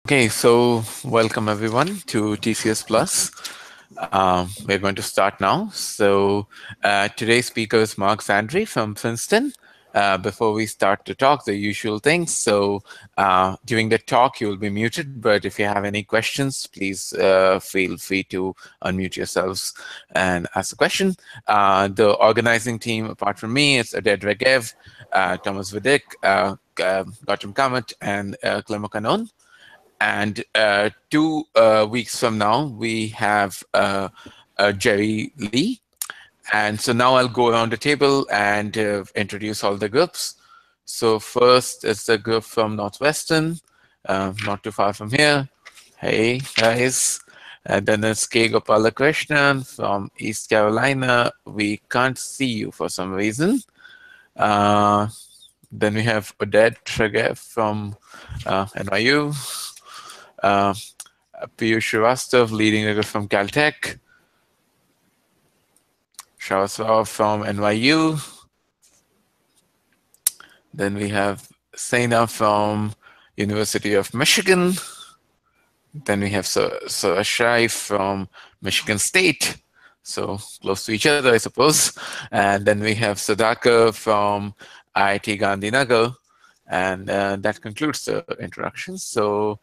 Okay, so welcome everyone to TCS Plus. We're going to start now. So today's speaker is Mark Zhandry from Princeton. Before we start to talk, the usual things. So during the talk, you'll be muted, but if you have any questions, please feel free to unmute yourselves and ask the question. The organizing team, apart from me, it's Aded Regev, Thomas Vidic, Gautam Kamath, and Clemo Kanon. And 2 weeks from now, we have Jerry Lee. And so now I'll go around the table and introduce all the groups. So first is the group from Northwestern, not too far from here. Hey, guys. And then there's K. Gopalakrishnan from East Carolina. We can't see you for some reason. Then we have Oded Tregev from NYU. Piyush Srivastav, leading the group from Caltech. Shawasrao from NYU. Then we have Saina from University of Michigan. Then we have Surashai from Michigan State. So close to each other, I suppose. And then we have Sudhakar from IIT Gandhinagar. And that concludes the introduction. So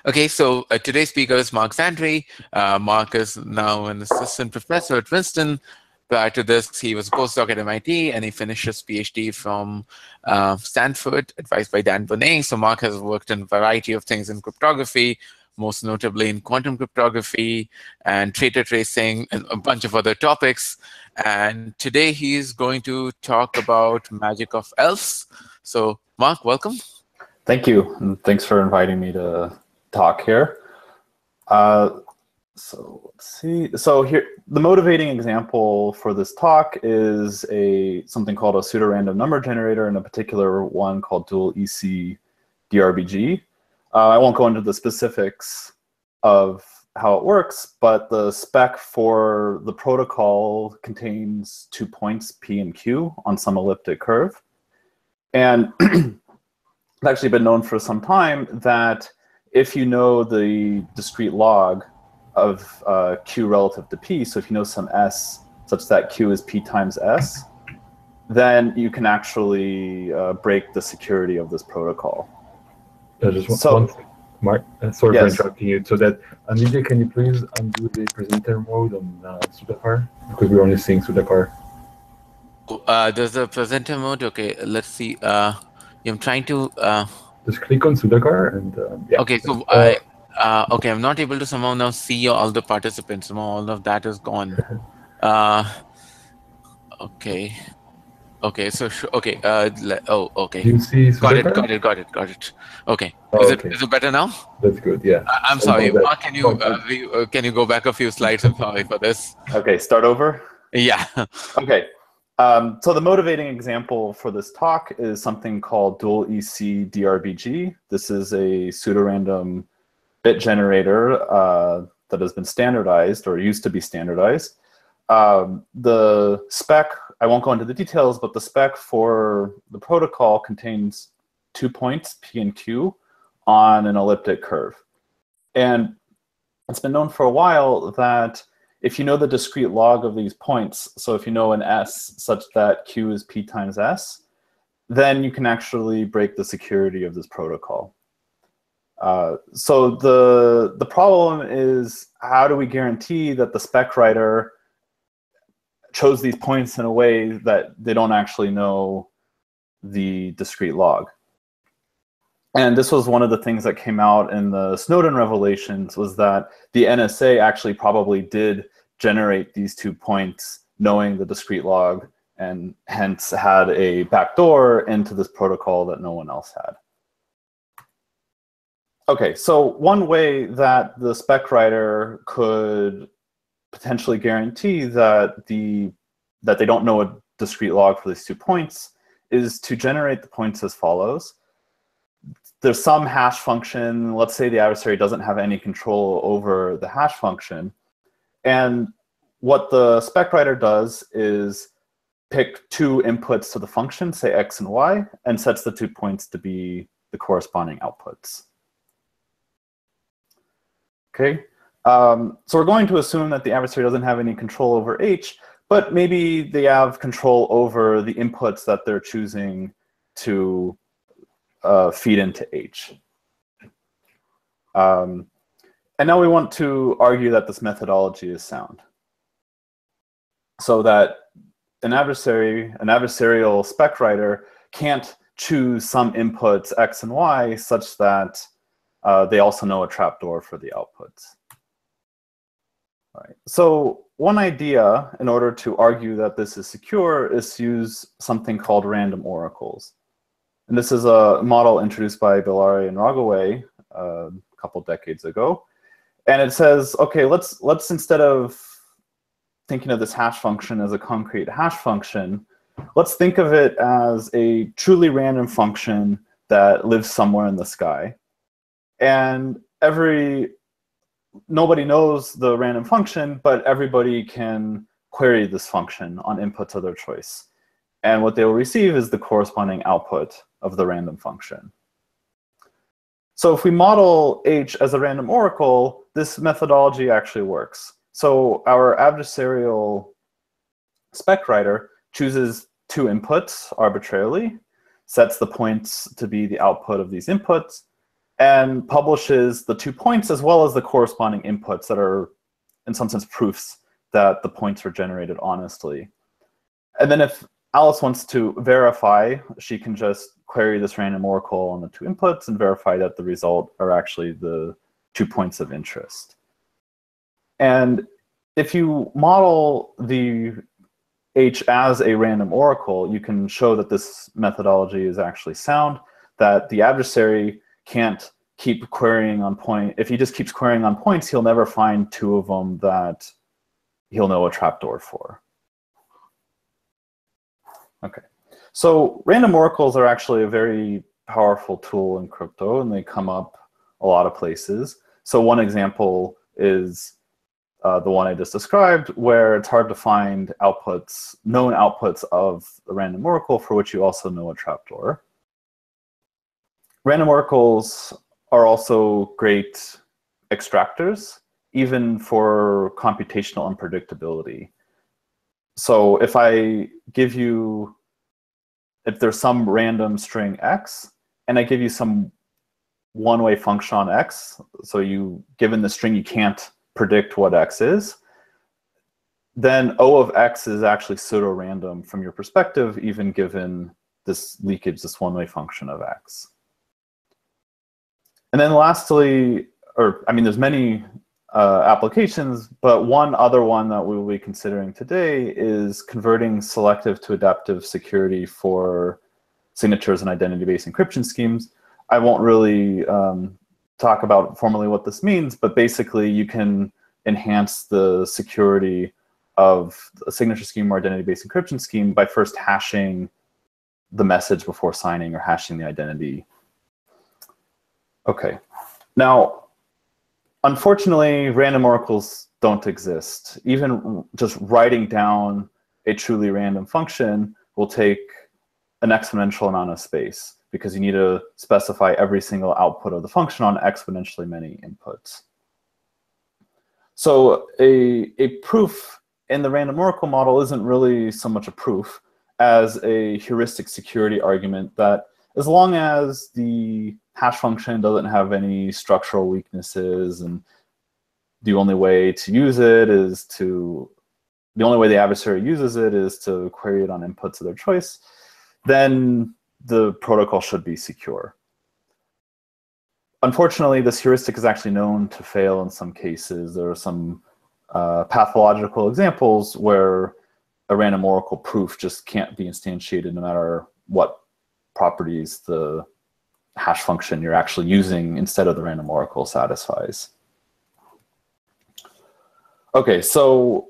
okay, so today's speaker is Mark Zhandry. Mark is now an assistant professor at Princeton. Prior to this, he was a postdoc at MIT, and he finished his PhD from Stanford, advised by Dan Bonet. So Mark has worked in a variety of things in cryptography, most notably in quantum cryptography and traitor tracing and a bunch of other topics. And today he's going to talk about magic of ELFS. So Mark, welcome. Thank you, and thanks for inviting me to talk here. So let's see. So here, the motivating example for this talk is something called a pseudorandom number generator, and a particular one called dual EC DRBG. I won't go into the specifics of how it works, but the spec for the protocol contains 2 points, P and Q, on some elliptic curve. And it's actually been known for some time that if you know the discrete log of Q relative to P, so if you know some S such that Q is P times S, then you can actually break the security of this protocol. Just one thing, Mark, sorry for interrupting you. So that, Anidya, can you please undo the presenter mode on Sudhakar? Because we're only seeing Sudhakar. There's a presenter mode. Okay, let's see. I'm trying to just click on Sudhakar and yeah. Okay, so okay, I'm not able to somehow now see all the participants. Somehow all of that is gone. Okay, so okay. Okay. Do you see Sudhakar? Got it. Okay. Oh, is okay. it better now? That's good. Yeah. I'm sorry. Mark, can you go back a few slides? I'm sorry for this. Okay, start over. Yeah. Okay. So the motivating example for this talk is something called dual EC DRBG. This is a pseudorandom bit generator that has been standardized or used to be standardized. The spec, I won't go into the details, but the spec for the protocol contains 2 points, P and Q, on an elliptic curve. And it's been known for a while that if you know the discrete log of these points, so if you know an S such that Q is P times S, then you can actually break the security of this protocol. So the problem is, how do we guarantee that the spec writer chose these points in a way that they don't actually know the discrete log? And this was one of the things that came out in the Snowden revelations, was that the NSA actually probably did generate these 2 points knowing the discrete log, and hence had a backdoor into this protocol that no one else had. Okay, so one way that the spec writer could potentially guarantee that they don't know a discrete log for these 2 points is to generate the points as follows. There's some hash function. Let's say the adversary doesn't have any control over the hash function. And what the spec writer does is pick 2 inputs to the function, say x and y, and sets the 2 points to be the corresponding outputs. Okay, so we're going to assume that the adversary doesn't have any control over H, but maybe they have control over the inputs that they're choosing to feed into H. And now we want to argue that this methodology is sound, so that an adversarial spec writer can't choose some inputs X and Y such that they also know a trapdoor for the outputs. All right. So one idea in order to argue that this is secure is to use something called random oracles. And this is a model introduced by Bellari and Ragaway a couple decades ago. And it says, okay, let's instead of thinking of this hash function as a concrete hash function, let's think of it as a truly random function that lives somewhere in the sky. And nobody knows the random function, but everybody can query this function on inputs of their choice. And what they will receive is the corresponding output of the random function. So if we model H as a random oracle, this methodology actually works. So our adversarial spec writer chooses two inputs arbitrarily, sets the points to be the output of these inputs, and publishes the 2 points as well as the corresponding inputs that are, in some sense, proofs that the points were generated honestly. And then if Alice wants to verify, she can just query this random oracle on the 2 inputs and verify that the result are actually the 2 points of interest. And if you model the H as a random oracle, you can show that this methodology is actually sound, that the adversary can't keep querying on point. If he just keeps querying on points, he'll never find 2 of them that he'll know a trapdoor for. Okay, so random oracles are actually a very powerful tool in crypto, and they come up a lot of places. So one example is the one I just described, where it's hard to find outputs, known outputs of a random oracle for which you also know a trapdoor. Random oracles are also great extractors, even for computational unpredictability. So if there's some random string X, and I give you some one-way function on X, so given the string you can't predict what X is, then O of X is actually pseudo-random from your perspective, even given this leakage, this one-way function of X. And then lastly, there's many applications, but one other one that we will be considering today is converting selective to adaptive security for signatures and identity-based encryption schemes. I won't really talk about formally what this means, but basically you can enhance the security of a signature scheme or identity-based encryption scheme by first hashing the message before signing or hashing the identity. Okay, now, unfortunately, random oracles don't exist. Even just writing down a truly random function will take an exponential amount of space because you need to specify every single output of the function on exponentially many inputs. So a proof in the random oracle model isn't really so much a proof as a heuristic security argument that as long as the hash function doesn't have any structural weaknesses and the only way to use it is the only way the adversary uses it is to query it on inputs of their choice, then the protocol should be secure. Unfortunately, this heuristic is actually known to fail in some cases. There are some pathological examples where a random oracle proof just can't be instantiated no matter what properties the hash function you're actually using instead of the random oracle satisfies. Okay, so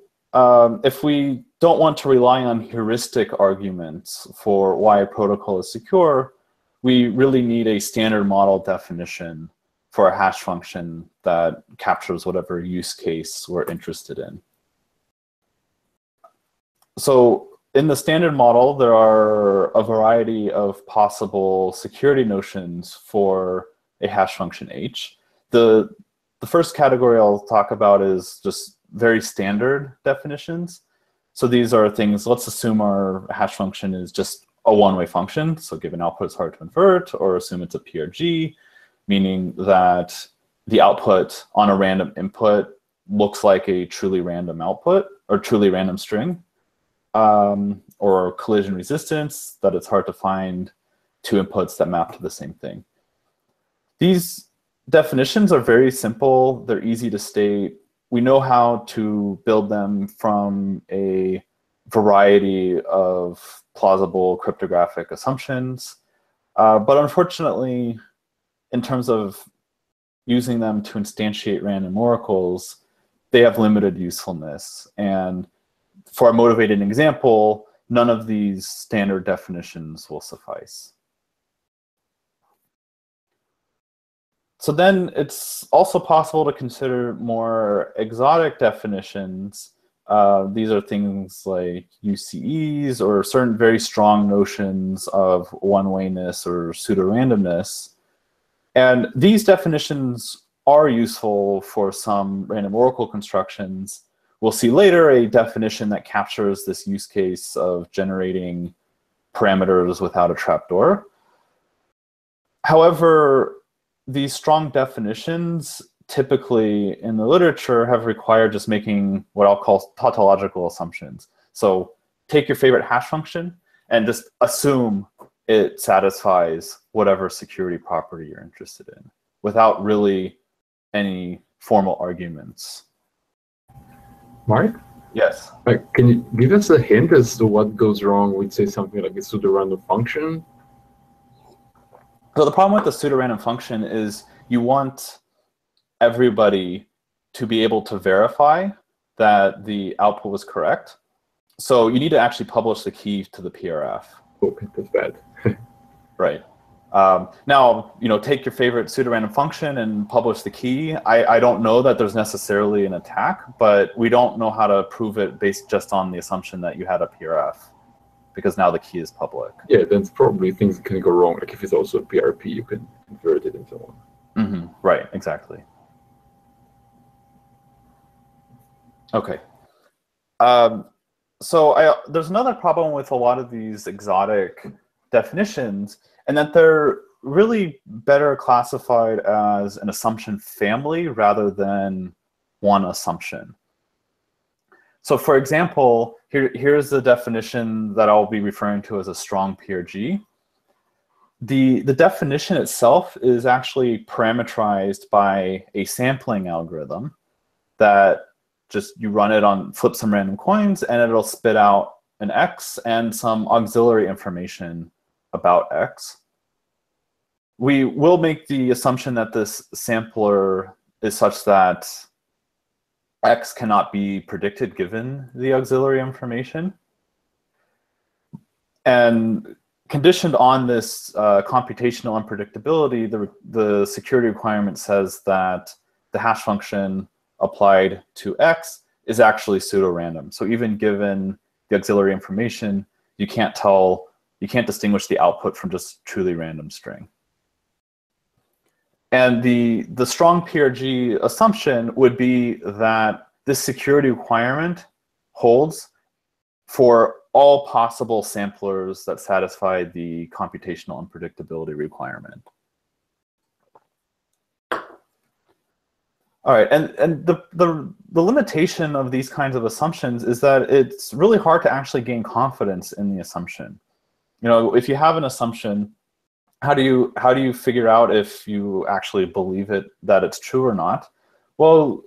if we don't want to rely on heuristic arguments for why a protocol is secure, we really need a standard model definition for a hash function that captures whatever use case we're interested in. So in the standard model, there are a variety of possible security notions for a hash function h. The first category I'll talk about is just very standard definitions. So these are things, let's assume our hash function is just a one-way function, so given output is hard to invert, or assume it's a PRG, meaning that the output on a random input looks like a truly random output, or truly random string, or collision resistance, that it's hard to find two inputs that map to the same thing. These definitions are very simple. They're easy to state. We know how to build them from a variety of plausible cryptographic assumptions. But unfortunately, in terms of using them to instantiate random oracles, they have limited usefulness. And for a motivated example, none of these standard definitions will suffice. So then it's also possible to consider more exotic definitions. These are things like UCEs or certain very strong notions of one-wayness or pseudo-randomness. And these definitions are useful for some random oracle constructions. We'll see later a definition that captures this use case of generating parameters without a trapdoor. However, these strong definitions typically in the literature have required just making what I'll call tautological assumptions. So take your favorite hash function and just assume it satisfies whatever security property you're interested in without really any formal arguments. Mark? Yes. Can you give us a hint as to what goes wrong with, say, something like a pseudo-random function? So the problem with the pseudo-random function is you want everybody to be able to verify that the output was correct. So you need to actually publish the key to the PRF. Okay, that's bad. Right. Now, take your favorite pseudo-random function and publish the key. I don't know that there's necessarily an attack, but we don't know how to prove it based just on the assumption that you had a PRF, because now the key is public. Yeah, then probably things can go wrong. Like if it's also a PRP, you can convert it and so on. Mm-hmm. Right, exactly. Okay. So there's another problem with a lot of these exotic definitions, and that they're really better classified as an assumption family rather than one assumption. So for example, here's the definition that I'll be referring to as a strong PRG. The definition itself is actually parameterized by a sampling algorithm that just you run it on, flip some random coins, and it'll spit out an X and some auxiliary information about X. We will make the assumption that this sampler is such that X cannot be predicted given the auxiliary information. And conditioned on this computational unpredictability, the security requirement says that the hash function applied to X is actually pseudo-random. So even given the auxiliary information, you can't distinguish the output from just truly random string. And the strong PRG assumption would be that this security requirement holds for all possible samplers that satisfy the computational unpredictability requirement. All right, and the limitation of these kinds of assumptions is that it's really hard to actually gain confidence in the assumption. If you have an assumption, how do you figure out if you actually believe it, that it's true or not? Well,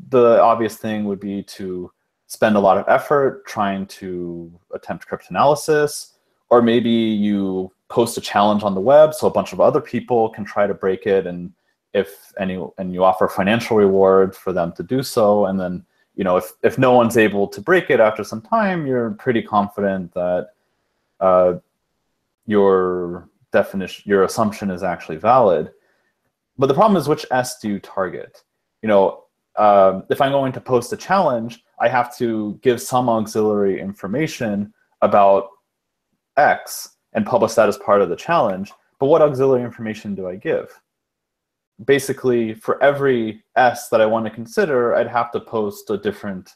the obvious thing would be to spend a lot of effort trying to attempt cryptanalysis, or maybe you post a challenge on the web so a bunch of other people can try to break it, and you offer financial reward for them to do so, and then if no one's able to break it after some time, you're pretty confident that your assumption is actually valid. But the problem is, which S do you target? If I'm going to post a challenge, I have to give some auxiliary information about X and publish that as part of the challenge, but what auxiliary information do I give? Basically, for every S that I want to consider, I'd have to post a different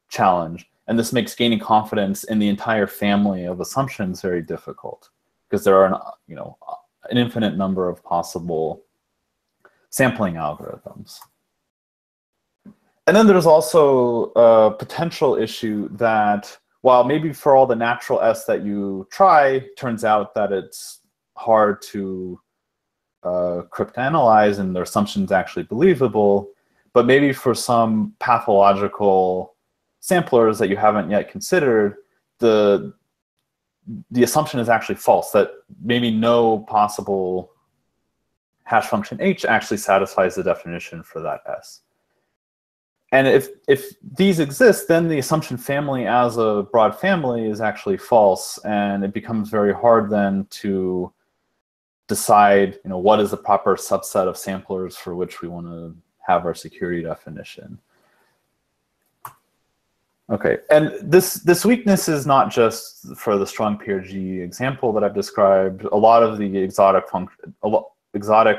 challenge. And this makes gaining confidence in the entire family of assumptions very difficult, because there are an infinite number of possible sampling algorithms. And then there's also a potential issue that while maybe for all the natural S that you try, turns out that it's hard to cryptanalyze and their assumptions actually believable, but maybe for some pathological samplers that you haven't yet considered, the assumption is actually false, that maybe no possible hash function H actually satisfies the definition for that S. And if these exist, then the assumption family as a broad family is actually false, and it becomes very hard then to decide what is the proper subset of samplers for which we want to have our security definition. Okay, and this weakness is not just for the strong PRG example that I've described. A lot of the exotic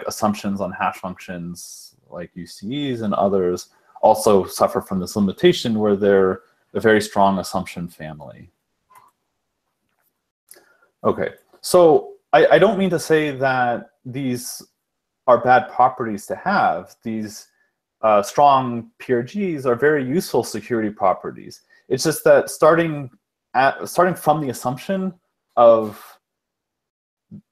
assumptions on hash functions like UCEs and others also suffer from this limitation where they're a very strong assumption family. Okay, so I don't mean to say that these are bad properties to have. These strong PRGs are very useful security properties. It's just that starting from the assumption of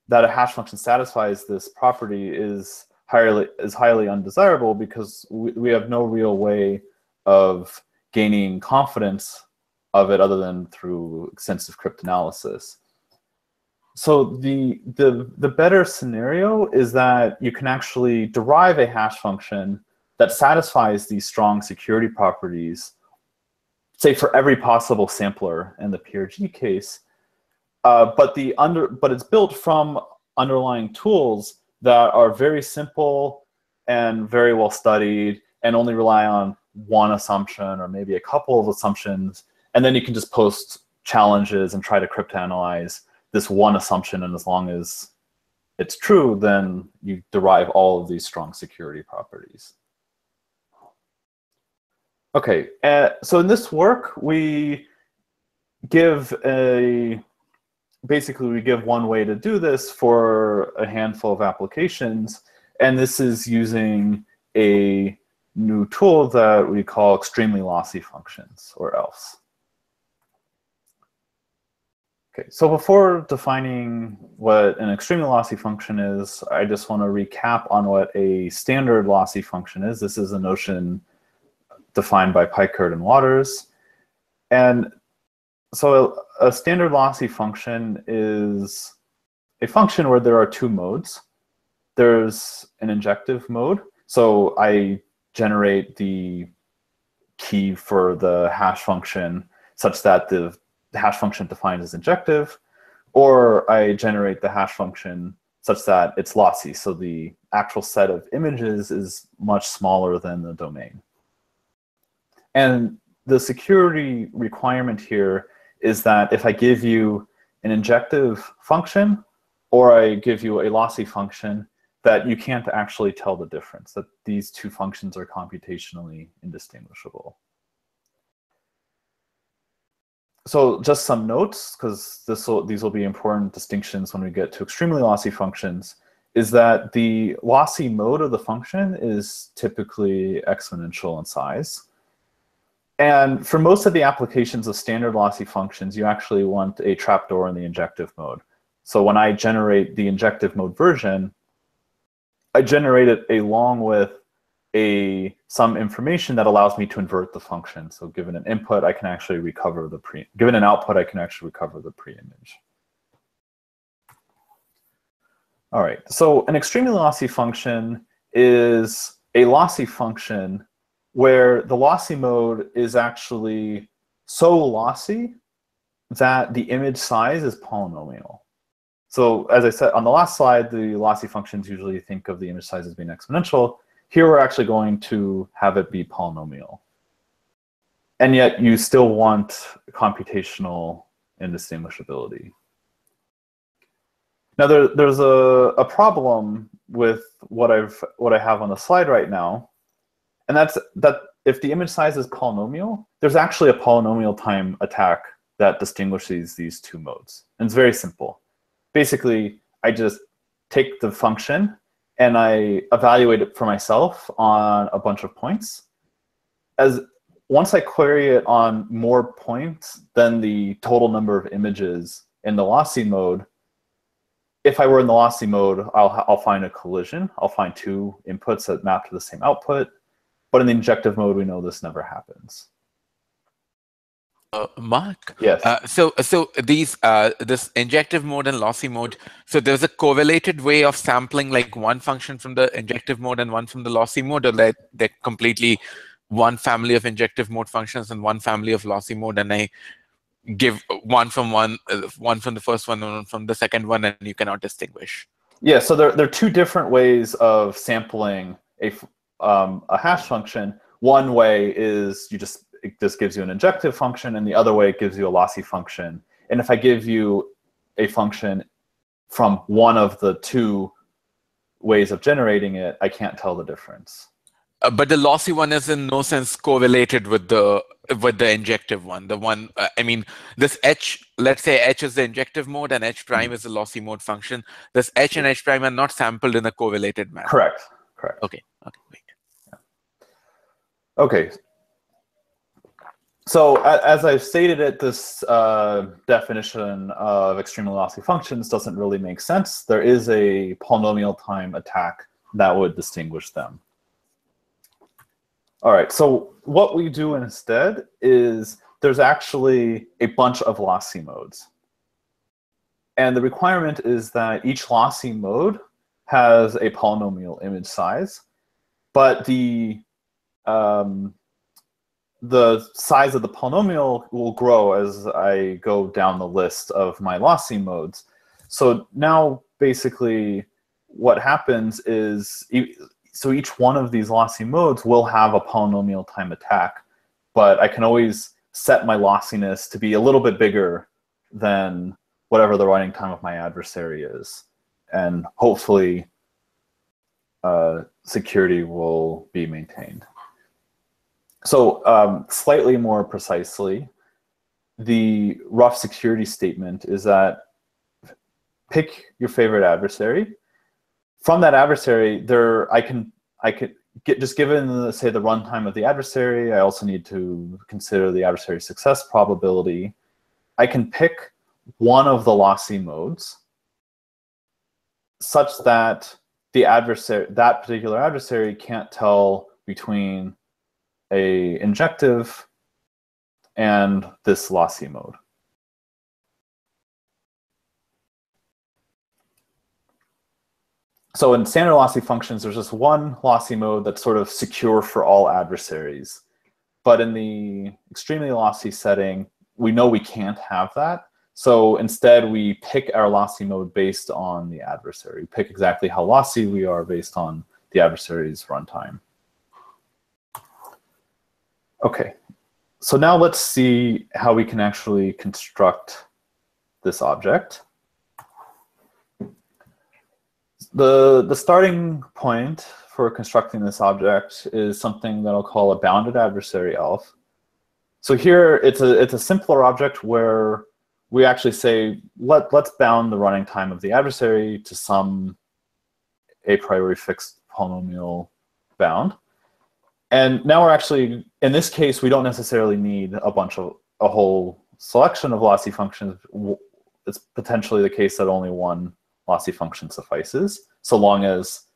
that a hash function satisfies this property is highly undesirable, because we have no real way of gaining confidence of it other than through extensive cryptanalysis. So the better scenario is that you can actually derive a hash function that satisfies these strong security properties, say for every possible sampler in the PRG case, but it's built from underlying tools that are very simple and very well studied and only rely on one assumption or maybe a couple of assumptions, and then you can just post challenges and try to cryptanalyze this one assumption, and as long as it's true, then you derive all of these strong security properties. Okay, so in this work, we give one way to do this for a handful of applications, and this is using a new tool that we call extremely lossy functions, or ELFs. Okay, so before defining what an extremely lossy function is, I just want to recap on what a standard lossy function is. This is a notion defined by Pikert and Waters. And so a standard lossy function is a function where there are two modes. There's an injective mode. So I generate the key for the hash function such that the hash function defined as injective, or I generate the hash function such that it's lossy. So the actual set of images is much smaller than the domain. And the security requirement here is that if I give you an injective function or I give you a lossy function, that you can't actually tell the difference, that these two functions are computationally indistinguishable. So just some notes, because these will be important distinctions when we get to extremely lossy functions, is that the lossy mode of the function is typically exponential in size. And for most of the applications of standard lossy functions, you actually want a trapdoor in the injective mode. So when I generate the injective mode version, I generate it along with some information that allows me to invert the function. So given an input, I can actually recover given an output, I can actually recover the pre-image. All right, so an extremely lossy function is a lossy function where the lossy mode is actually so lossy that the image size is polynomial. So as I said on the last slide, the lossy functions usually think of the image size as being exponential. Here we're actually going to have it be polynomial. And yet you still want computational indistinguishability. Now there's a problem with what I have on the slide right now, and that's that if the image size is polynomial, there's actually a polynomial time attack that distinguishes these two modes. And it's very simple. Basically, I just take the function and I evaluate it for myself on a bunch of points. Once I query it on more points than the total number of images in the lossy mode, if I were in the lossy mode, I'll find a collision. I'll find two inputs that map to the same output. But in the injective mode, we know this never happens. Mark? Yes. So these this injective mode and lossy mode, so there's a correlated way of sampling like one function from the injective mode and one from the lossy mode, or they're completely one family of injective mode functions and one family of lossy mode, and I give one from the first one, one from the second one, and you cannot distinguish. Yeah, so there are two different ways of sampling a hash function. One way is it just gives you an injective function, and the other way it gives you a lossy function. And if I give you a function from one of the two ways of generating it, I can't tell the difference. But the lossy one is in no sense correlated with the injective one. The one, I mean, this h, let's say h is the injective mode and h prime is the lossy mode function. This h and h prime are not sampled in a correlated manner. Correct. Okay, wait. Yeah. Okay. So as I've stated it, this definition of extremely lossy functions doesn't really make sense. There is a polynomial time attack that would distinguish them. All right, so what we do instead is there's actually a bunch of lossy modes. And the requirement is that each lossy mode has a polynomial image size, but the size of the polynomial will grow as I go down the list of my lossy modes. So now basically what happens is, so each one of these lossy modes will have a polynomial time attack, but I can always set my lossiness to be a little bit bigger than whatever the running time of my adversary is. And hopefully security will be maintained. So slightly more precisely, the rough security statement is that pick your favorite adversary. From that adversary, I can get, just given say the runtime of the adversary, I also need to consider the adversary success probability. I can pick one of the lossy modes such that that particular adversary can't tell between a injective and this lossy mode. So in standard lossy functions, there's just one lossy mode that's sort of secure for all adversaries. But in the extremely lossy setting, we know we can't have that. So instead, we pick our lossy mode based on the adversary. We pick exactly how lossy we are based on the adversary's runtime. Okay, so now let's see how we can actually construct this object. The starting point for constructing this object is something that I'll call a bounded-adversary ELF. So here it's a simpler object where we actually say let's bound the running time of the adversary to some a priori fixed polynomial bound. And now we're actually, in this case, we don't necessarily need a whole selection of lossy functions. It's potentially the case that only one lossy function suffices, so long as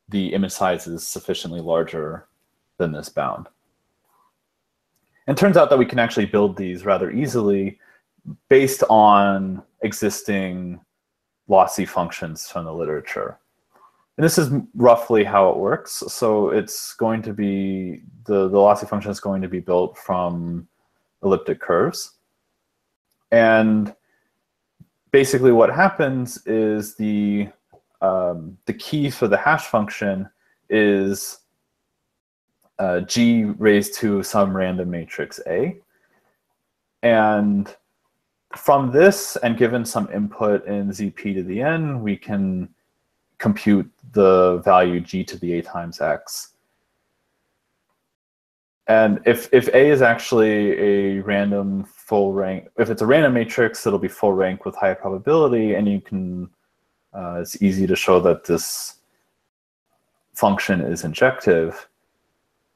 the image size is sufficiently larger than this bound. And it turns out that we can actually build these rather easily based on existing lossy functions from the literature. And this is roughly how it works. So it's going to be, the lossy function is going to be built from elliptic curves. And basically what happens is the key for the hash function is G raised to some random matrix A. And from this, and given some input in zp to the n, we can compute the value g to the a times x. And if A is actually a random full rank, if it's a random matrix, it'll be full rank with high probability, and you can, it's easy to show that this function is injective.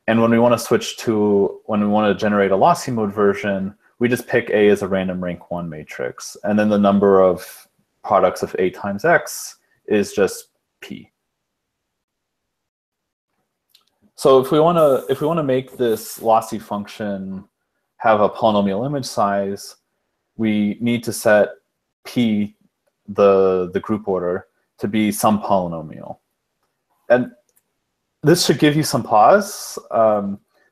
And when we want to switch to, when we want to generate a lossy mode version, we just pick A as a random rank 1 matrix. And then the number of products of A times X is just P. So if we want to make this lossy function have a polynomial image size, we need to set P, the group order, to be some polynomial. And this should give you some pause.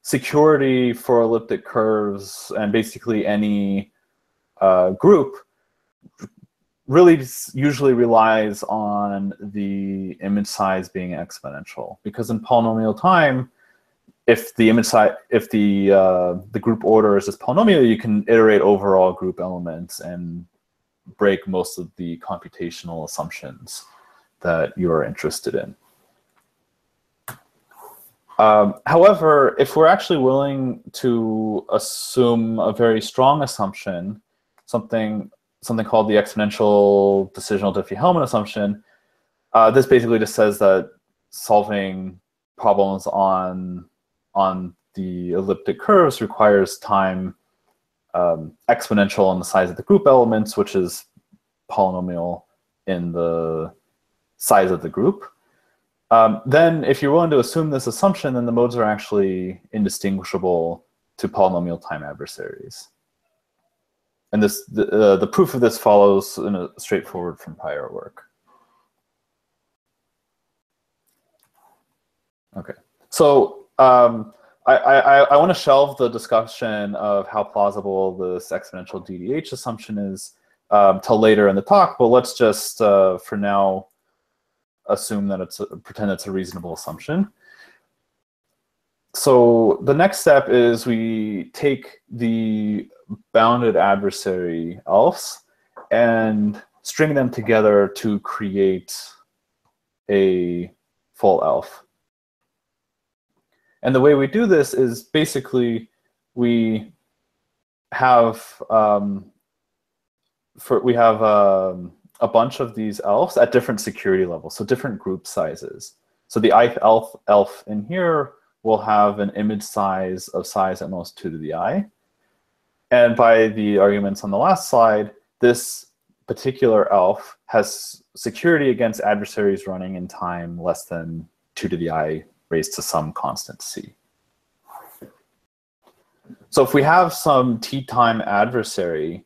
Security for elliptic curves and basically any group really usually relies on the image size being exponential, because in polynomial time, if the image size, if the group order is just polynomial, you can iterate over all group elements and break most of the computational assumptions that you are interested in. However, if we're actually willing to assume a very strong assumption, something called the exponential decisional Diffie-Hellman assumption, this basically just says that solving problems on the elliptic curves requires time exponential on the size of the group elements, which is polynomial in the size of the group. Then if you're willing to assume this assumption, then the modes are actually indistinguishable to polynomial time adversaries. And this, the proof of this follows in a straightforward from prior work. Okay, so I want to shelve the discussion of how plausible this exponential DDH assumption is till later in the talk, but let's just, for now, assume that pretend it's a reasonable assumption. So the next step is we take the bounded adversary ELFs and string them together to create a full ELF. And the way we do this is basically we have a bunch of these ELFs at different security levels, so different group sizes. So the ith ELF in here will have an image size of size at most 2 to the I. And by the arguments on the last slide, this particular ELF has security against adversaries running in time less than 2 to the I raised to some constant c. So if we have some t-time adversary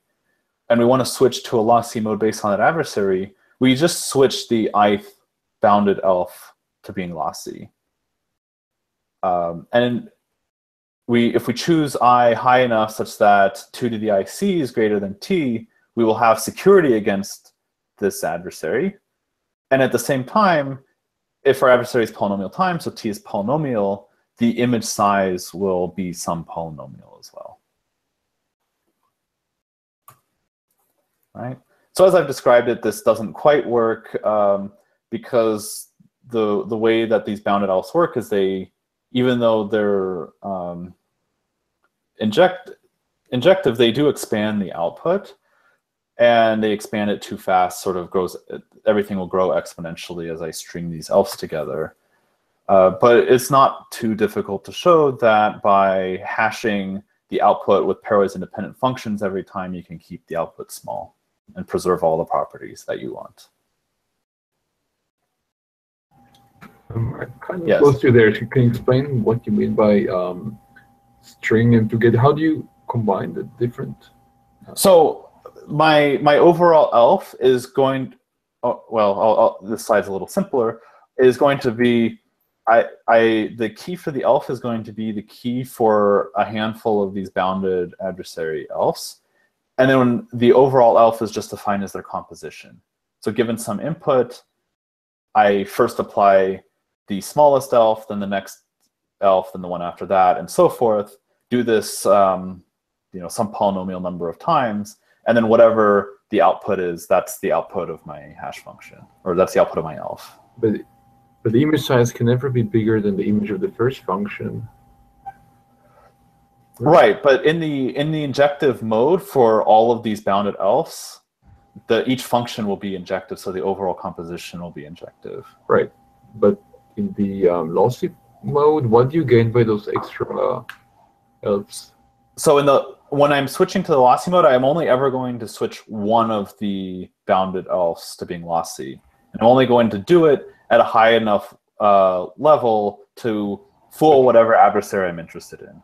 and we want to switch to a lossy mode based on that adversary, we just switch the ith bounded ELF to being lossy. And if we choose I high enough such that 2 to the IC is greater than t, we will have security against this adversary. And at the same time, if our adversary is polynomial time, so t is polynomial, the image size will be some polynomial as well. Right? So as I've described it, this doesn't quite work because the way that these bounded ELFs work is they, even though they're injective, they do expand the output, and they expand it too fast, sort of grows, everything will grow exponentially as I string these ELFs together. But it's not too difficult to show that by hashing the output with pairwise independent functions every time, you can keep the output small and preserve all the properties that you want. I'm kind of close to there. Can you explain what you mean by string them together? How do you combine the different? So my overall ELF is going. Oh, well, this slide's a little simpler. Is going to be the key for the ELF is going to be the key for a handful of these bounded adversary ELFs, and then the overall ELF is just defined as their composition. So given some input, I first apply the smallest ELF, then the next ELF, then the one after that, and so forth. Do this, some polynomial number of times, And then whatever the output is, that's the output of my hash function, or that's the output of my ELF. But the image size can never be bigger than the image of the first function. Right, but in the injective mode for all of these bounded ELFs, each function will be injective, so the overall composition will be injective. Right, but in the lossy mode, what do you gain by those extra ELFs? So when I'm switching to the lossy mode, I'm only ever going to switch one of the bounded ELFs to being lossy. And I'm only going to do it at a high enough level to fool whatever adversary I'm interested in.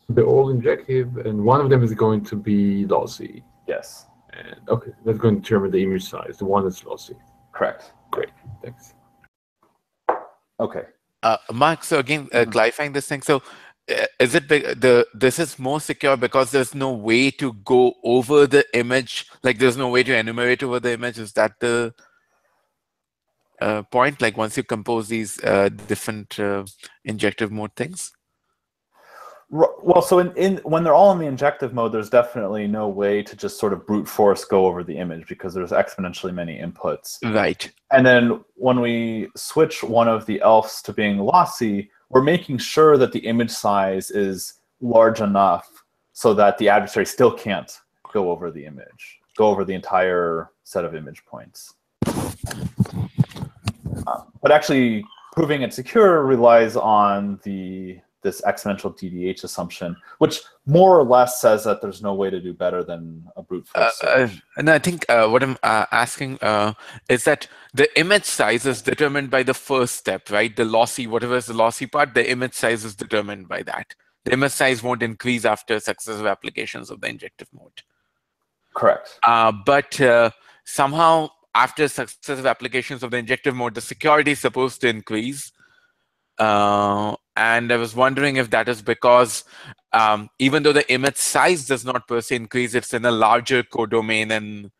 They're all injective, and one of them is going to be lossy. Yes. And okay, that's going to determine the image size, the one that's lossy. Correct. Great, thanks. Okay. Mark, so again, clarifying this thing. So is it this is more secure because there's no way to go over the image, like there's no way to enumerate over the image? Is that the point? Like once you compose these different injective mode things? Well, so when they're all in the injective mode, there's definitely no way to just sort of brute force go over the image because there's exponentially many inputs. Right. And then when we switch one of the ELFs to being lossy, we're making sure that the image size is large enough so that the adversary still can't go over the image, go over the entire set of image points. But actually, proving it secure relies on this exponential DDH assumption, which more or less says that there's no way to do better than a brute force search. And I think what I'm asking is that the image size is determined by the first step, right? The lossy, whatever is the lossy part, the image size is determined by that. The image size won't increase after successive applications of the injective mode. Correct. But somehow after successive applications of the injective mode, the security is supposed to increase. And I was wondering if that is because even though the image size does not per se increase, it's in a larger codomain and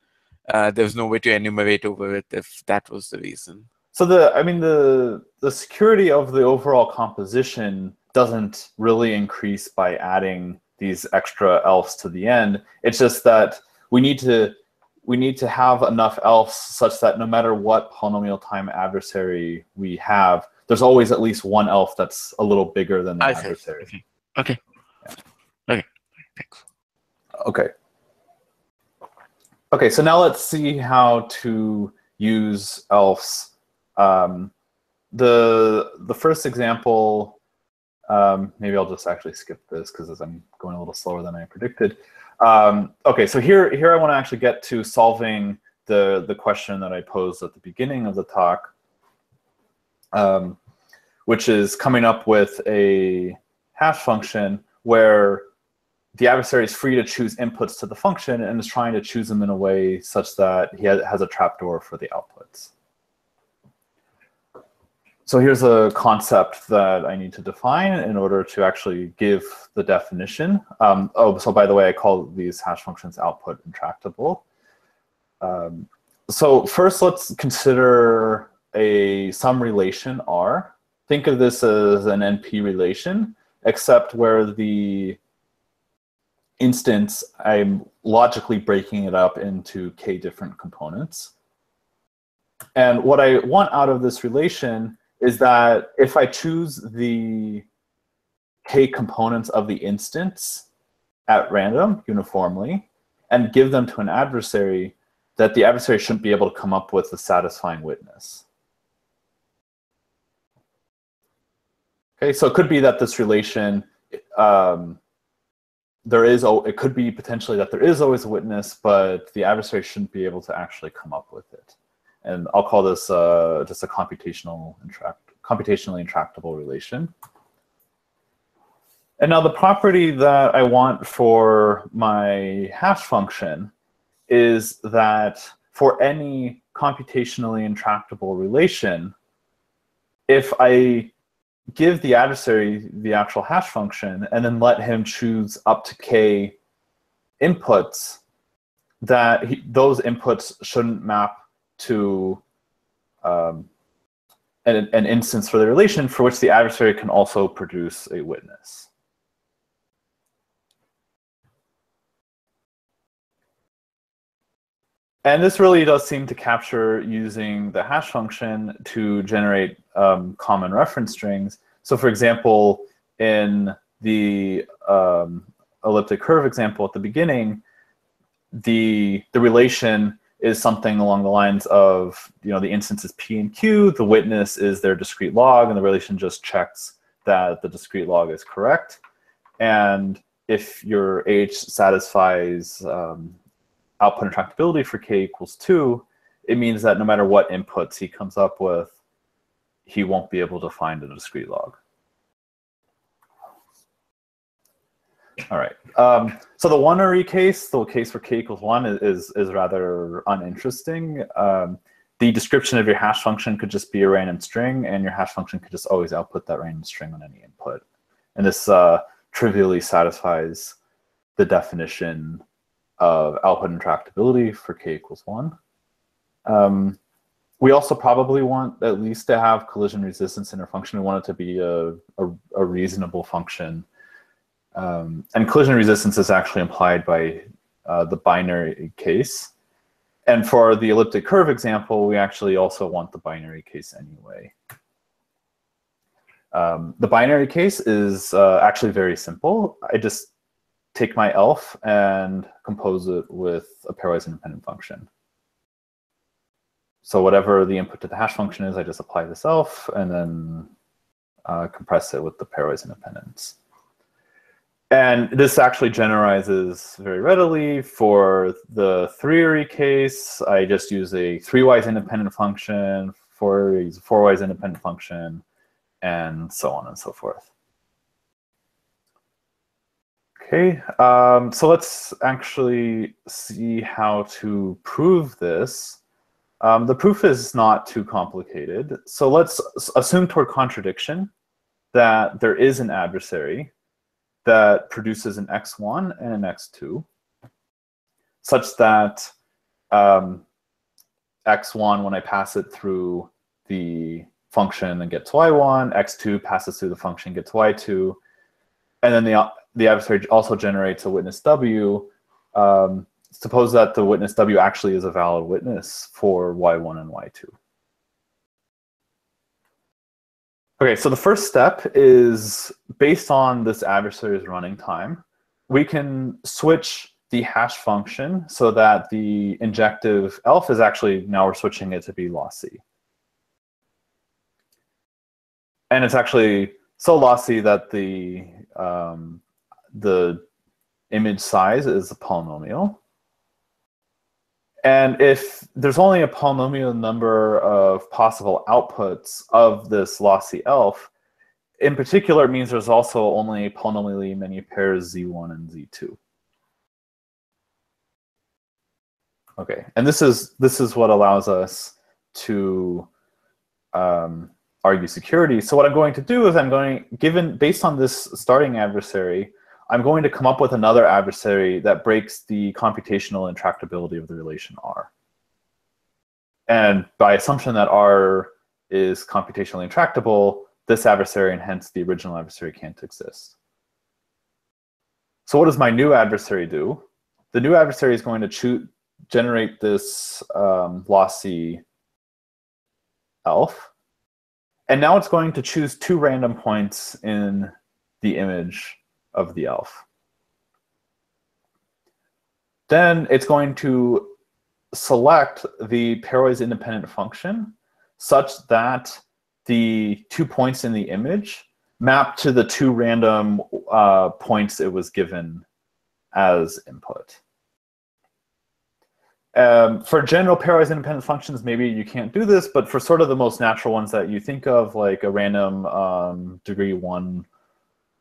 there's no way to enumerate over it, if that was the reason. So the security of the overall composition doesn't really increase by adding these extra ELFs to the end. It's just that we need to have enough ELFs such that no matter what polynomial time adversary we have, there's always at least one ELF that's a little bigger than the adversary. Okay. Yeah. Okay. Thanks. Okay. Okay, so now let's see how to use ELFs. The first example, maybe I'll just actually skip this because I'm going a little slower than I predicted. Okay, so here I want to actually get to solving the question that I posed at the beginning of the talk. Which is coming up with a hash function where the adversary is free to choose inputs to the function and is trying to choose them in a way such that he has a trapdoor for the outputs. So here's a concept that I need to define in order to actually give the definition. So by the way, I call these hash functions output intractable. So first, let's consider some relation R. Think of this as an NP relation, except where the instance, I'm logically breaking it up into k different components. And what I want out of this relation is that if I choose the k components of the instance at random uniformly and give them to an adversary, that the adversary shouldn't be able to come up with a satisfying witness. Okay, so it could be that this relation, it could be potentially that there is always a witness, but the adversary shouldn't be able to actually come up with it. And I'll call this just a computationally intractable relation. And now the property that I want for my hash function is that for any computationally intractable relation, if I give the adversary the actual hash function and then let him choose up to k inputs, that those inputs shouldn't map to an instance for the relation for which the adversary can also produce a witness. And this really does seem to capture using the hash function to generate common reference strings. So for example, in the elliptic curve example at the beginning, the relation is something along the lines of, the instance is P and Q, the witness is their discrete log, and the relation just checks that the discrete log is correct. And if your H satisfies output intractability for k equals 2, it means that no matter what inputs he comes up with, he won't be able to find a discrete log. All right. So the one-ary case, the case where k equals 1, is rather uninteresting. The description of your hash function could just be a random string, and your hash function could just always output that random string on any input. And this trivially satisfies the definition of output intractability for k equals 1. We also probably want at least to have collision resistance in our function. We want it to be a reasonable function. And collision resistance is actually implied by the binary case. And for the elliptic curve example, we actually also want the binary case anyway. The binary case is actually very simple. I just take my ELF and compose it with a pairwise independent function. So whatever the input to the hash function is, I just apply this ELF and then compress it with the pairwise independence. And this actually generalizes very readily. For the three-ary case, I just use a three-wise independent function, use a four-wise independent function, and so on and so forth. Okay, so let's actually see how to prove this. The proof is not too complicated. So let's assume toward contradiction that there is an adversary that produces an x1 and an x2, such that x1, when I pass it through the function and gets y1, x2 passes through the function, gets y2, and then the adversary also generates a witness w. Suppose that the witness w actually is a valid witness for y1 and y2. Okay, so the first step is, based on this adversary's running time, we can switch the hash function so that the injective ELF is actually, now we're switching it to be lossy. And it's actually so lossy that the image size is a polynomial. And if there's only a polynomial number of possible outputs of this lossy ELF, in particular, it means there's also only polynomially many pairs Z1 and Z2. Okay, and this is what allows us to argue security. So what I'm going to do is based on this starting adversary, I'm going to come up with another adversary that breaks the computational intractability of the relation R. And by assumption that R is computationally intractable, this adversary and hence the original adversary can't exist. So what does my new adversary do? The new adversary is going to generate this lossy ELF. And now it's going to choose two random points in the image of the ELF. Then it's going to select the pairwise independent function such that the 2 points in the image map to the two random points it was given as input. For general pairwise independent functions, maybe you can't do this, but for sort of the most natural ones that you think of, like a random degree 1,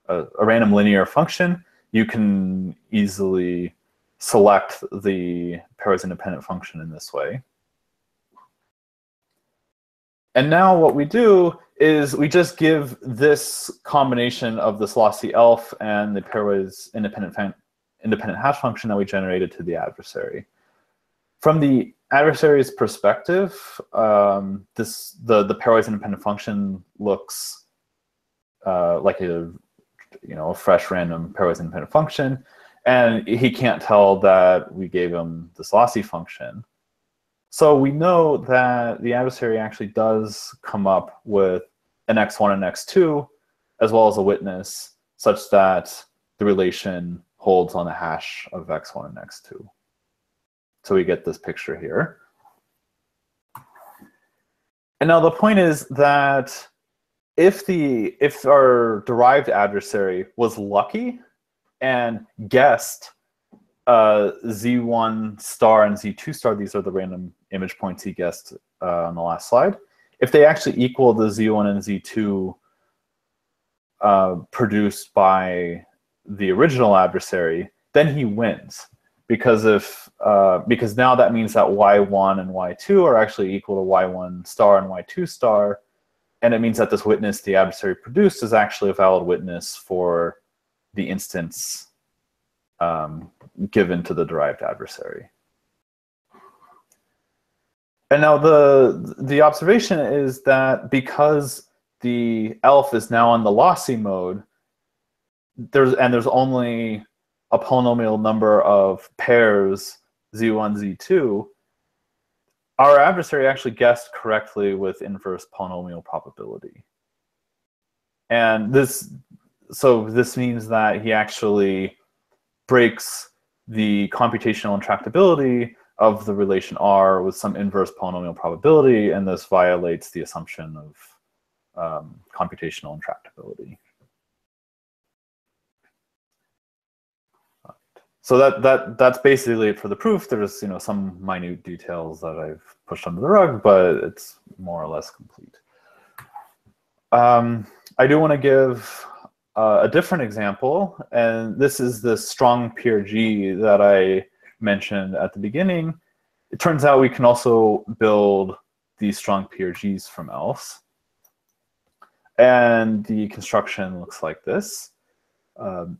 a random linear function, you can easily select the pairwise independent function in this way. And now what we do is we just give this combination of this lossy ELF and the pairwise independent hash function that we generated to the adversary. From the adversary's perspective, the pairwise independent function looks like a fresh random pairwise independent function, and he can't tell that we gave him this lossy function. So we know that the adversary actually does come up with an x1 and x2, as well as a witness, such that the relation holds on the hash of x1 and x2. So we get this picture here. And now the point is that if our derived adversary was lucky and guessed Z1 star and Z2 star, these are the random image points he guessed on the last slide, if they actually equal the Z1 and Z2 produced by the original adversary, then he wins. Because now that means that Y1 and Y2 are actually equal to Y1 star and Y2 star, and it means that this witness the adversary produced is actually a valid witness for the instance given to the derived adversary. And now the observation is that because the ELF is now on the lossy mode, there's only a polynomial number of pairs Z1, Z2, our adversary actually guessed correctly with inverse polynomial probability. And this means that he actually breaks the computational intractability of the relation R with some inverse polynomial probability, and this violates the assumption of computational intractability. So that's basically it for the proof. There's some minute details that I've pushed under the rug, but it's more or less complete. I do want to give a different example, and this is the strong PRG that I mentioned at the beginning. It turns out we can also build these strong PRGs from ELFs, and the construction looks like this.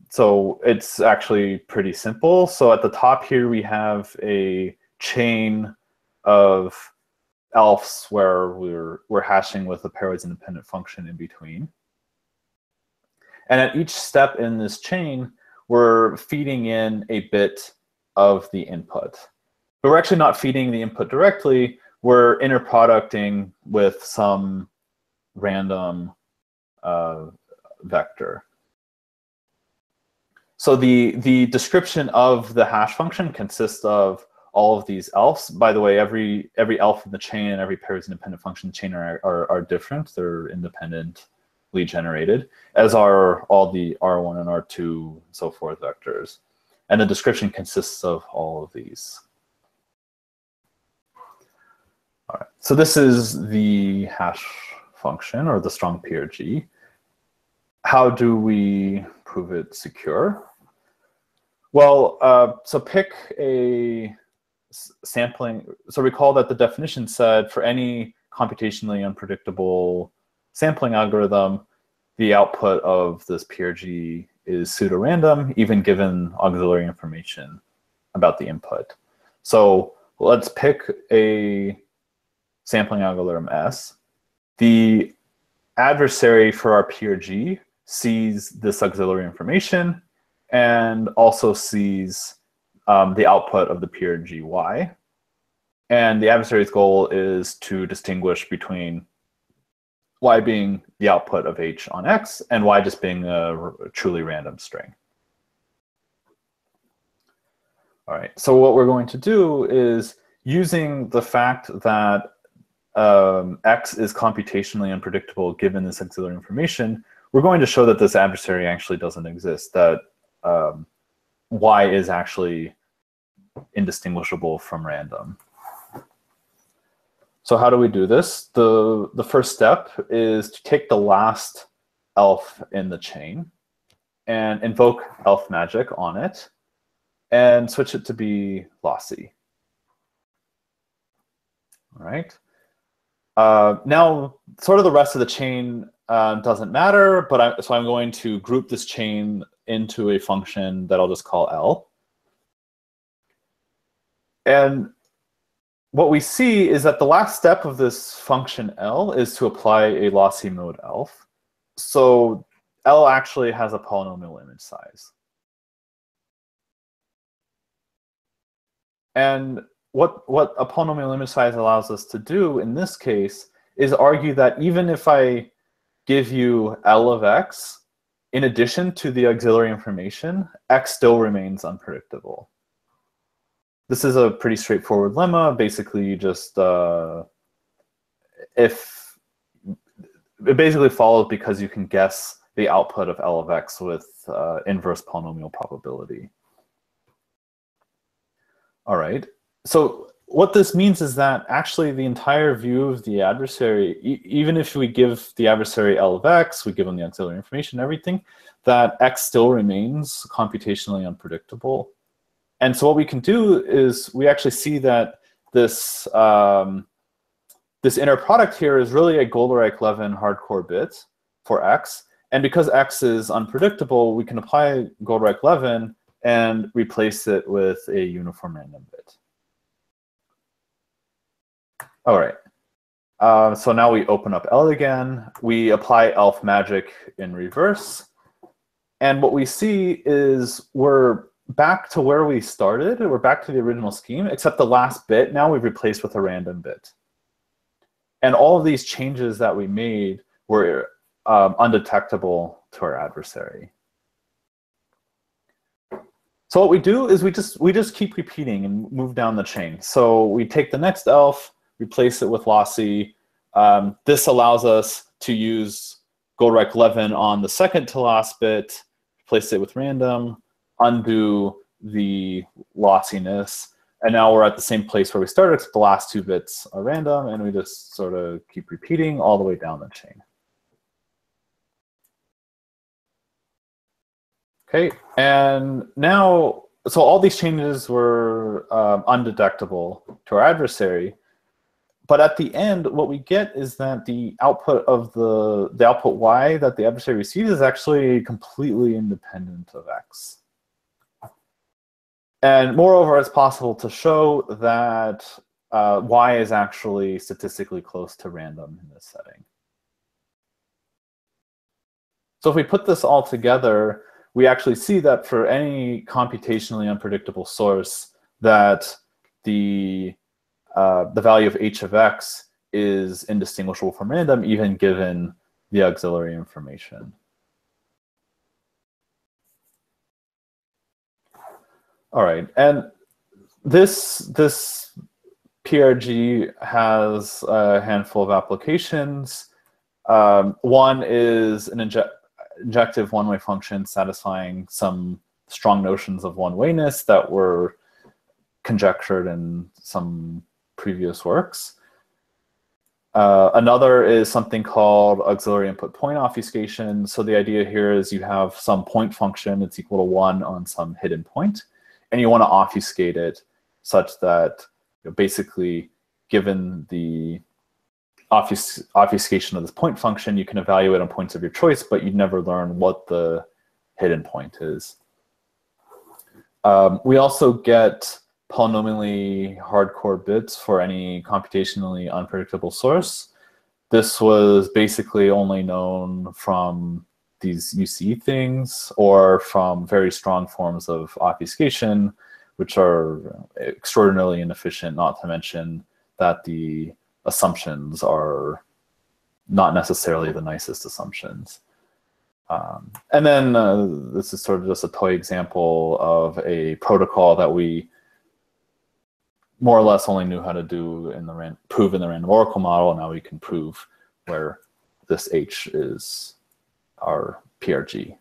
So it's actually pretty simple. So at the top here, we have a chain of ELFs where we're hashing with a pairwise independent function in between. And at each step in this chain, we're feeding in a bit of the input. But we're actually not feeding the input directly. We're inner producting with some random vector. So the description of the hash function consists of all of these ELFs. By the way, every ELF in the chain and every pairwise independent function chain are different. They're independently generated, as are all the R1 and R2 and so forth vectors. And the description consists of all of these. All right. So this is the hash function, or the strong PRG. How do we prove it secure? Well, so pick a sampling. So recall that the definition said for any computationally unpredictable sampling algorithm, the output of this PRG is pseudo-random, even given auxiliary information about the input. So let's pick a sampling algorithm S. The adversary for our PRG sees this auxiliary information and also sees the output of the PRG Y. And the adversary's goal is to distinguish between Y being the output of H on X and Y just being a truly random string. All right, so what we're going to do is, using the fact that X is computationally unpredictable given this auxiliary information, we're going to show that this adversary actually doesn't exist, that Y is actually indistinguishable from random. So how do we do this? The first step is to take the last ELF in the chain and invoke ELF magic on it and switch it to be lossy. All right. Now, sort of the rest of the chain doesn't matter, but so I'm going to group this chain into a function that I'll just call L. And what we see is that the last step of this function L is to apply a lossy mode ELF. So L actually has a polynomial image size. And what a polynomial image size allows us to do in this case is argue that even if I give you L of x, in addition to the auxiliary information, x still remains unpredictable. This is a pretty straightforward lemma. Basically, you just if it basically follows because you can guess the output of L of x with inverse polynomial probability. All right. So what this means is that actually the entire view of the adversary, even if we give the adversary L of x, we give them the auxiliary information, everything, that x still remains computationally unpredictable. And so what we can do is we actually see that this this inner product here is really a Goldreich-Levin hardcore bit for x. And because x is unpredictable, we can apply Goldreich-Levin and replace it with a uniform random bit. All right. So now we open up L again. We apply ELF magic in reverse. And what we see is we're back to where we started. We're back to the original scheme, except the last bit now we've replaced with a random bit. And all of these changes that we made were undetectable to our adversary. So what we do is we just keep repeating and move down the chain. So we take the next ELF, replace it with Lossy. This allows us to use Goldreich-Levin on the second to last bit, replace it with random, undo the lossiness, and now we're at the same place where we started, except the last two bits are random, and we just sort of keep repeating all the way down the chain. Okay, and now, so all these changes were undetectable to our adversary. But at the end, what we get is that the output of the output y that the adversary receives is actually completely independent of x. And moreover, it's possible to show that y is actually statistically close to random in this setting. So if we put this all together, we actually see that for any computationally unpredictable source, that the value of h of x is indistinguishable from random, even given the auxiliary information. All right, and this PRG has a handful of applications. One is an injective one-way function satisfying some strong notions of one-wayness that were conjectured in some previous works. Another is something called auxiliary input point obfuscation. So the idea here is you have some point function that's equal to 1 on some hidden point, and you want to obfuscate it such that basically, given the obfuscation of this point function, you can evaluate on points of your choice, but you'd never learn what the hidden point is. We also get polynomially hardcore bits for any computationally unpredictable source. This was basically only known from these UC things or from very strong forms of obfuscation, which are extraordinarily inefficient, not to mention that the assumptions are not necessarily the nicest assumptions. And then this is sort of just a toy example of a protocol that we more or less only knew how to do in the prove in the random oracle model. Now we can prove where this H is our PRG.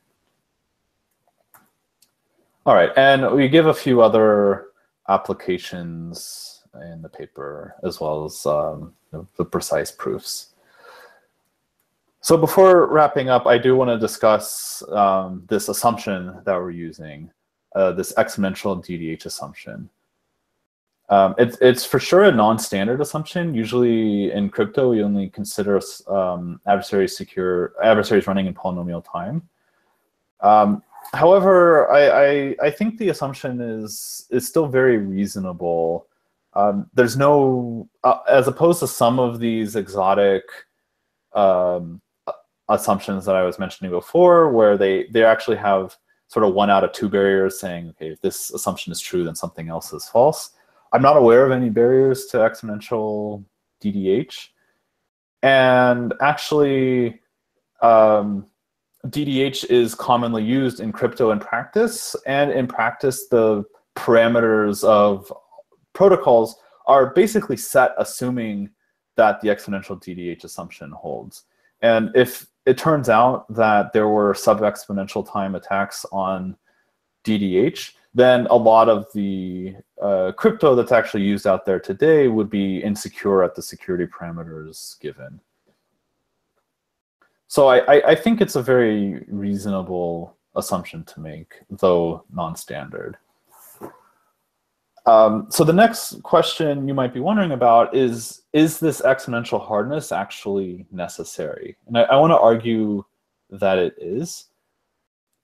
All right, and we give a few other applications in the paper, as well as the precise proofs. So before wrapping up, I do want to discuss this assumption that we're using, this exponential DDH assumption. It's for sure a non-standard assumption. Usually in crypto, we only consider adversaries running in polynomial time. However, I think the assumption is still very reasonable. There's no, as opposed to some of these exotic assumptions that I was mentioning before, where they actually have sort of 1 out of 2 barriers saying, okay, if this assumption is true, then something else is false. I'm not aware of any barriers to exponential DDH. And actually, DDH is commonly used in crypto in practice. And in practice, the parameters of protocols are basically set assuming that the exponential DDH assumption holds. And if it turns out that there were sub-exponential time attacks on DDH, then a lot of the crypto that's actually used out there today would be insecure at the security parameters given. So I think it's a very reasonable assumption to make, though non-standard. So the next question you might be wondering about is this exponential hardness actually necessary? And I want to argue that it is.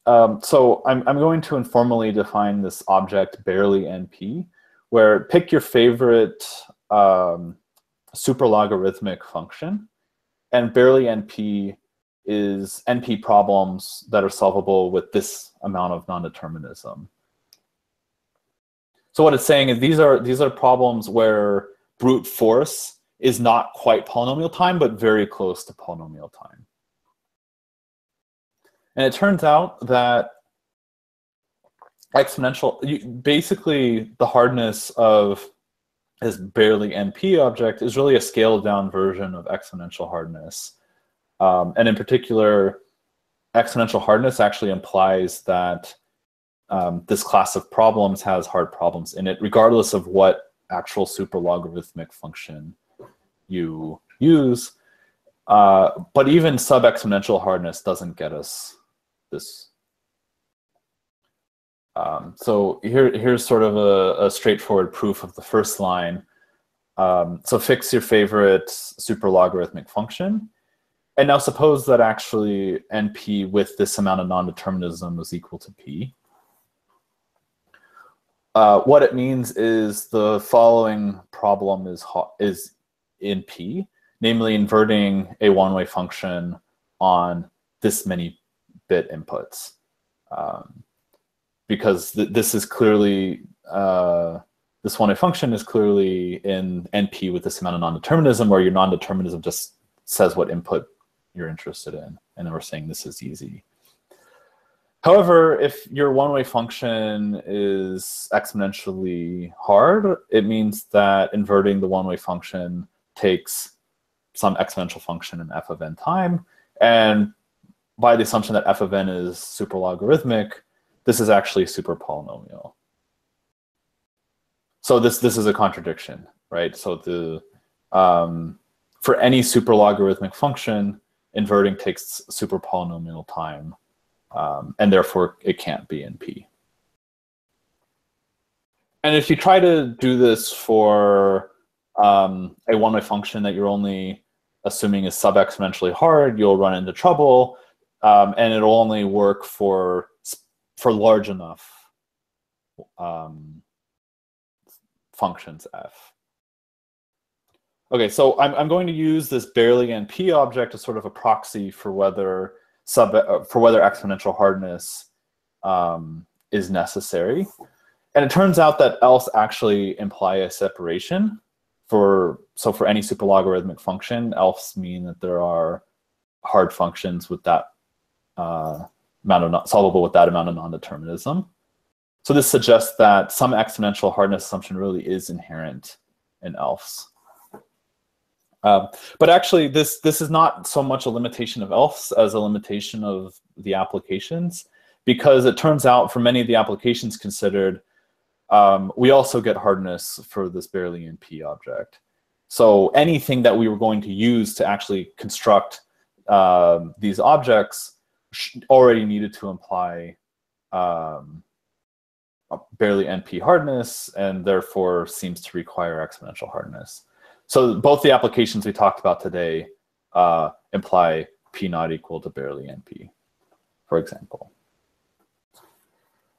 So I'm going to informally define this object barely NP, where pick your favorite superlogarithmic function, and barely NP is NP problems that are solvable with this amount of non-determinism. So what it's saying is these are problems where brute force is not quite polynomial time, but very close to polynomial time. And it turns out that exponential, basically the hardness of this barely NP object is really a scaled down version of exponential hardness. And in particular, exponential hardness actually implies that this class of problems has hard problems in it, regardless of what actual superlogarithmic function you use. But even sub-exponential hardness doesn't get us this. So here's sort of a straightforward proof of the first line. So fix your favorite superlogarithmic function. And now suppose that actually NP with this amount of non-determinism is equal to P. What it means is the following problem is in P, namely inverting a one-way function on this many bit inputs. Because this is clearly, this one-way function is clearly in NP with this amount of non-determinism, where your non-determinism just says what input you're interested in. And then we're saying this is easy. However, if your one-way function is exponentially hard, it means that inverting the one-way function takes some exponential function in f of n time. And by the assumption that f of n is superlogarithmic, this is actually super polynomial. So this is a contradiction, right? So the for any superlogarithmic function, inverting takes super polynomial time. And therefore, it can't be in P. And if you try to do this for a one-way function that you're only assuming is sub-exponentially hard, you'll run into trouble, and it'll only work for large enough functions f. Okay, so I'm going to use this barely NP object as sort of a proxy for whether exponential hardness is necessary. And it turns out that ELFs actually imply a separation. So for any superlogarithmic function, ELFs mean that there are hard functions with that solvable with that amount of non-determinism. So this suggests that some exponential hardness assumption really is inherent in ELFs. But actually, this is not so much a limitation of ELFs as a limitation of the applications, because it turns out for many of the applications considered, we also get hardness for this barely NP object. So anything that we were going to use to actually construct these objects already needed to imply barely NP hardness, and therefore seems to require exponential hardness. So both the applications we talked about today imply P not equal to barely NP, for example.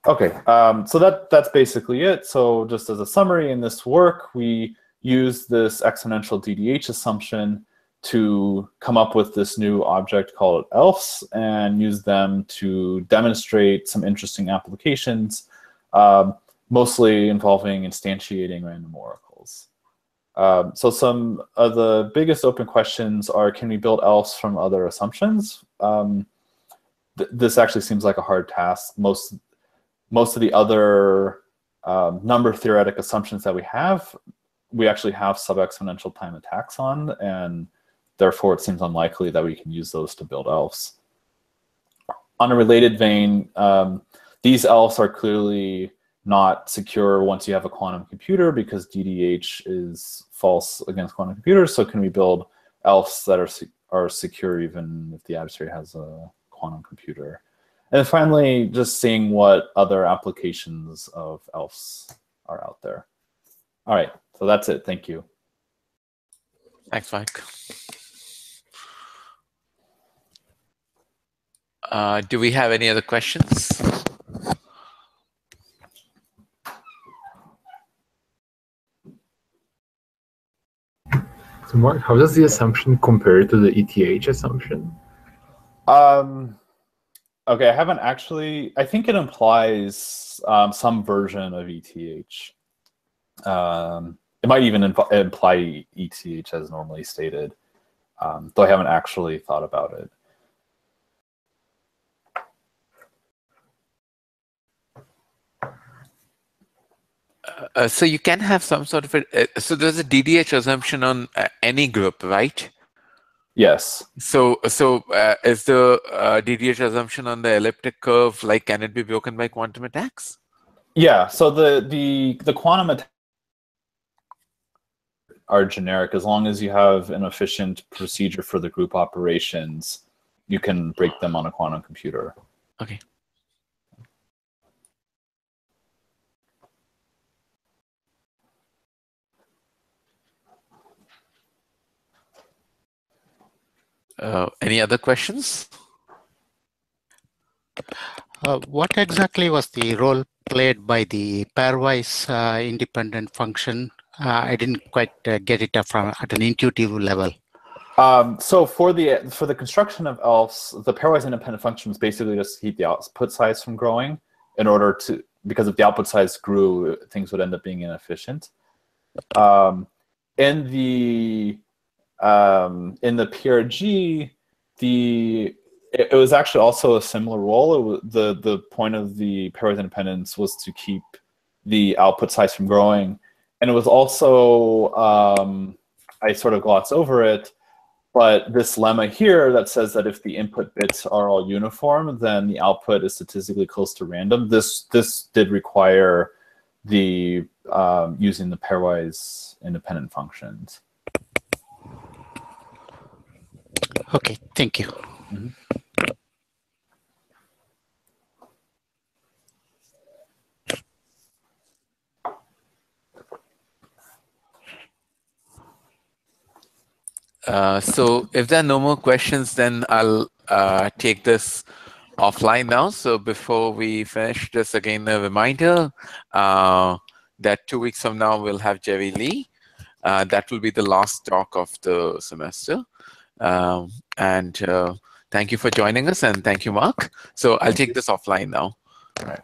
Okay, so that's basically it. So just as a summary, in this work, we use this exponential DDH assumption to come up with this new object called ELFs and use them to demonstrate some interesting applications. mostly involving instantiating random oracles. So some of the biggest open questions are, can we build ELFs from other assumptions? This actually seems like a hard task. Most of the other number theoretic assumptions that we actually have sub-exponential time attacks on, and therefore it seems unlikely that we can use those to build ELFs. On a related vein, these ELFs are clearly not secure once you have a quantum computer, because DDH is false against quantum computers. So can we build ELFs that are secure even if the adversary has a quantum computer? And finally, just seeing what other applications of ELFs are out there. All right, so that's it. Thank you. Thanks, Mike. Do we have any other questions? So Mark, how does the assumption compare to the ETH assumption? Okay, I haven't actually. I think it implies some version of ETH. It might even imply ETH as normally stated, though I haven't actually thought about it. So you can have some sort of so there's a DDH assumption on any group, right? Yes. So is the DDH assumption on the elliptic curve, like, can it be broken by quantum attacks? Yeah. So the quantum attacks are generic. As long as you have an efficient procedure for the group operations, you can break them on a quantum computer. Okay. Any other questions? What exactly was the role played by the pairwise independent function? I didn't quite get it at an intuitive level. So for the construction of ELFs, the pairwise independent function is basically just to keep the output size from growing, in order to, because if the output size grew, things would end up being inefficient. In the PRG, it was actually also a similar role. The point of the pairwise independence was to keep the output size from growing, and it was also I sort of glossed over it, but this lemma here that says that if the input bits are all uniform, then the output is statistically close to random. This did require the using the pairwise independent functions. Okay, thank you. Mm-hmm. So if there are no more questions, then I'll take this offline now. So before we finish, just again a reminder that 2 weeks from now we'll have Jerry Lee. That will be the last talk of the semester. And thank you for joining us, and thank you, Mark. So I'll take this offline now. All right.